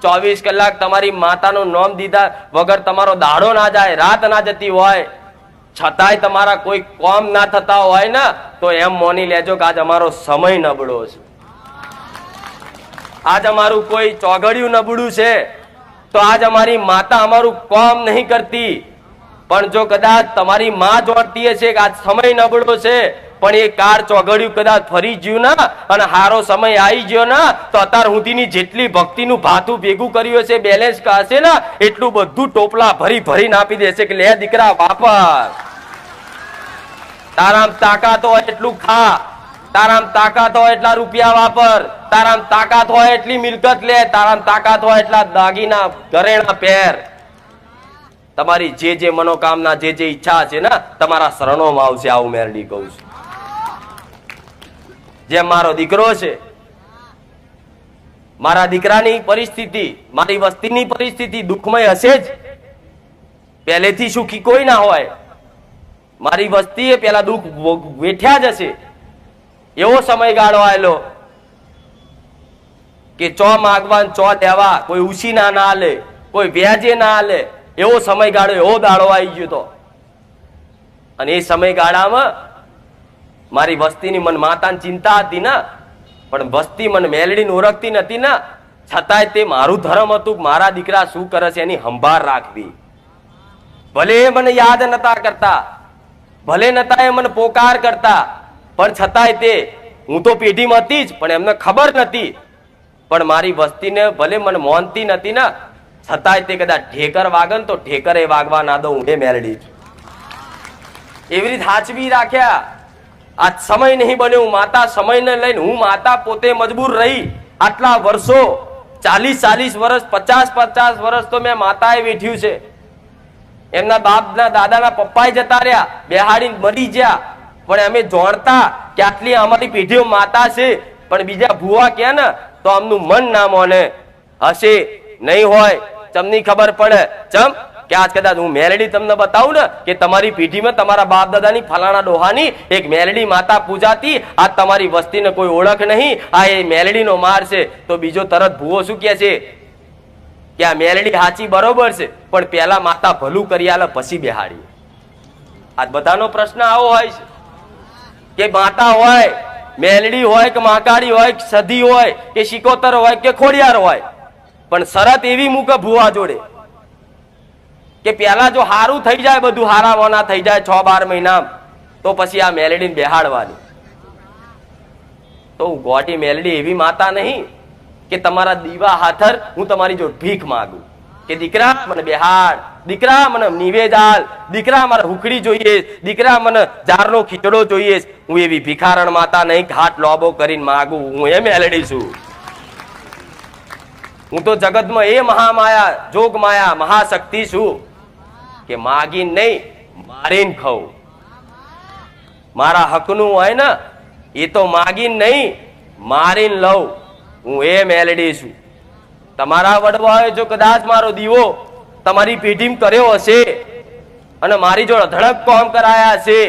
24 કલાક તમારી માતાનું નામ દીધા વગર તમારો દાડો ના જાય, રાત ના જતી હોય, છતાંય તમારા કોઈ કામ ના થતા હોય ને, તો એમ માની લેજો કે આજ અમારો સમય નબળો છે, આજ અમારું કોઈ ચોઘડિયું નબળું છે, તો આજ અમારી માતા અમારું કામ નહીં કરતી. પણ જો કદાચ તમારી માં જોડતી છે કે આજ સમય નબળો છે, પણ એ કાર ચોઘડિયું કદાચ ફરી ગયું ને અને હારો સમય આવી ગયો ને, તો અત્યાર સુધીની જેટલી ભક્તિનું ભાથું ભેગું કર્યું છે, બેલેન્સ હશે ને, એટલું બધું ટોપલા ભરી ભરીને આપી દેશે કે લે દીકરા વાપર, તારામ તાકાત હોય એટલું ખા, તારામ તાકાત હોય એટલા રૂપિયા વાપર, તારામ તાકાત હોય એટલી મિલકત લે, તારામ તાકાત હોય એટલા દાગીના ઘરેણા પહેર. તમારી જે જે મનોકામના, જે જે ઈચ્છા છે ને, તમારા શરણોમાં આવશે. આવું મેરડી કહું છું. જેમ મારો દીકરો છે, મારા દીકરાની પરિસ્થિતિ, મારી વસ્તીની પરિસ્થિતિ દુઃખમય હશે જ. પહેલેથી સુખી કોઈ ના હોય. મારી વસ્તીએ પેલા દુઃખ વેઠ્યા જ હશે. એવો સમયગાળો આવેલો કે ચો માગવાન ચો દેવા, કોઈ ઉછીના ના લે, કોઈ વ્યાજે ના લે, એવો સમયગાળો, એવો દાડો આવી ગયો તો. અને એ સમયગાળામાં મારી વસ્તીની મન માતાની ચિંતા હતી ને, પણ વસ્તી મને મેલડીને ઓળખતી નથી ને, છતાંય તે મારું ધર્મ હતું કે મારા દીકરા શું કરે છે એની સંભાળ રાખવી. ભલે એ મને યાદ નતા કરતા, ભલે નતા એ મને પોકાર કરતા, પણ છતાંય તે, હું તો પેઢીમાં હતી જ, પણ એમને ખબર નથી. પણ મારી વસ્તીને ભલે મને મોનતી નથી ને, છતાંય તે કદાચ ઠેકર વાગન તો ઠેકરે વાગવા ના દઉં, એ મેલડી છું. એવી રીતે હાચવી રાખ્યા. આ સમય નહીં બન્યો, માતા સમયને લઈને, હું માતા પોતે મજબૂર રહી આટલા વર્ષો, 40 વર્ષ, 50 વર્ષ તો મેં માતાએ વેઠ્યું છે. એમના બાપના દાદાના પપ્પાએ જતા રહ્યા, બેહાડીને મરી ગયા, પણ અમે જાણતા કે આટલી અમારી પેઢીઓ માતા છે, પણ બીજા ભૂવા કે ને તો આમનું મન ના મોને. હશે નહીં હોય, તમને ખબર પડે. ચમ કે આજ કદાચ હું મેલડી તમને બતાવું ને કે તમારી પેઢીમાં તમારા બાપ દાદાની ફલાણા ડોહાની એક મેલડી માતા પૂજાતી, આ તમારી વસ્તીને કોઈ ઓળખ નહીં, આ એ મેલડીનો માર છે, તો બીજો તરત ભૂવો શું કે છે કે આ મેલડી હાચી બરોબર છે, પણ પેલા માતા ભલું કરી આલે પછી બેહાડી. આજ બધાનો પ્રશ્ન આવો હોય છે કે માતા હોય, મેલડી હોય કે માકાડી હોય, સધી હોય કે શિકોતર હોય કે ખોડિયાર હોય, પણ શરત એવી મૂકે ભૂવા જોડે કે પેલા જો હારું થઈ જાય, બધું હારા મોના થઈ જાય 6-12 મહિના, તો પછી આ મેલડીને બેહાડવાની. તો ગોટી મેલડી એવી માતા નહીં કે તમારા દીવા હાથર હું તમારી જોડે ભીખ માંગુ કે દીકરા મને બેહાડ, દીકરા મને નિવેદાલ, દીકરા મારે હુકડી જોઈએ, દીકરા મને જારનો ખીચડો જોઈએ. હું એવી ભિખારણ માતા નહીં, ઘાટ લોબો કરીને માંગુ. હું એ મેલડી છું. હું તો જગતમાં એ મહામાયા, જોગ માયા, મહાશક્તિ છું કે માગીને નહીં, મારીને ખાઉં. મારા હકનું હોય ને એ તો માગીને નહીં, મારીને લઉં. હું એ મેલડી છું. તમારા વડવાએ જો કદાચ મારો દીવો તમારી પેઢીમાં કર્યો હશે અને મારી જોડે ધડક કોમ કરાયા છે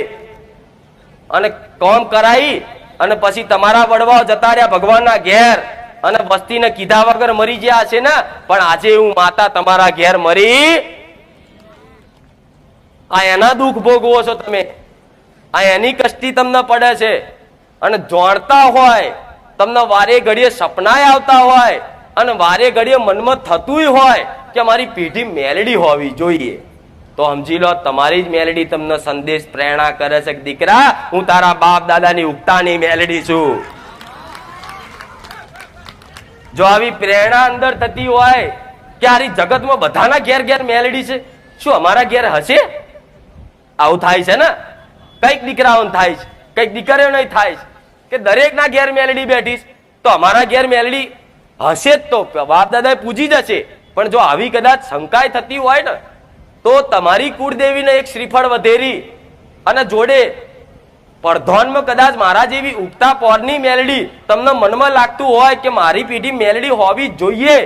અને કોમ કરાઈ અને પછી તમારા વડવાઓ જતા રહ્યા ભગવાનના ઘેર અને વસ્તીને કીધા વગર મરી ગયા છે ને, પણ આજે હું માતા તમારા ઘેર મરી, આ એના દુઃખ ભોગવો છો તમે, આ એની કષ્ટી તમને પડે છે. અને જાણતા હોય, તમને વારે ઘડીએ સપનાય આવતા હોય અને વારે ઘડીએ મનમાં થતું હોય કે મારી પેઢી મેલડી હોવી જોઈએ, તો સમજી લો તમારી જ મેલડી તમને સંદેશ પ્રેરણા કરે છે કે દીકરા હું તારા બાપ દાદાની ઉગતાની મેલડી છું. જો આવી પ્રેરણા અંદર થતી હોય કે આ જગતમાં બધાના ઘેર ઘેર મેલડી છે, શું અમારા ઘેર હશે? આવું થાય છે ને, કઈક દીકરાઓને થાય છે, કઈક દીકરીઓને થાય છે કે દરેક ના ઘેર મેલડી બેઠી, તો અમારા ઘેર મેલડી હશે જ, તો બાપ દાદા પૂજી જશે. પણ જો આવી કદાચ શંકાય થતી હોય ને, તો તમારી કુળદેવીને એક શ્રીફળ વધેરી અને જોડે પડધોનમાં કદાચ મારા જેવી ઉગતા પોરની મેલડી તમને મનમાં લાગતું હોય કે મારી પેઢી મેલડી હોવી જોઈએ,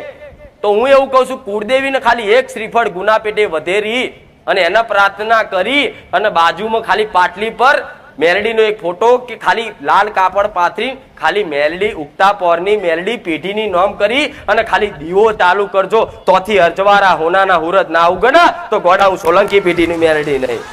તો હું એવું કહું છું કુળદેવીને ખાલી એક શ્રીફળ ગુના પેટે વધેરી અને એના પ્રાર્થના કરી અને બાજુમાં ખાલી પાટલી પર મેલડીનો એક ફોટો કે ખાલી લાલ કાપડ પાથરી ખાલી મેલડી ઉગતા પોરની મેલડી પેઢીની નોમ કરી અને ખાલી દીવો ચાલુ કરજો તોથી અજવારા હોનાના હુરત ના ઉગના તો ગોડા હું સોલંકી પેઢીની મેલડી નહીં.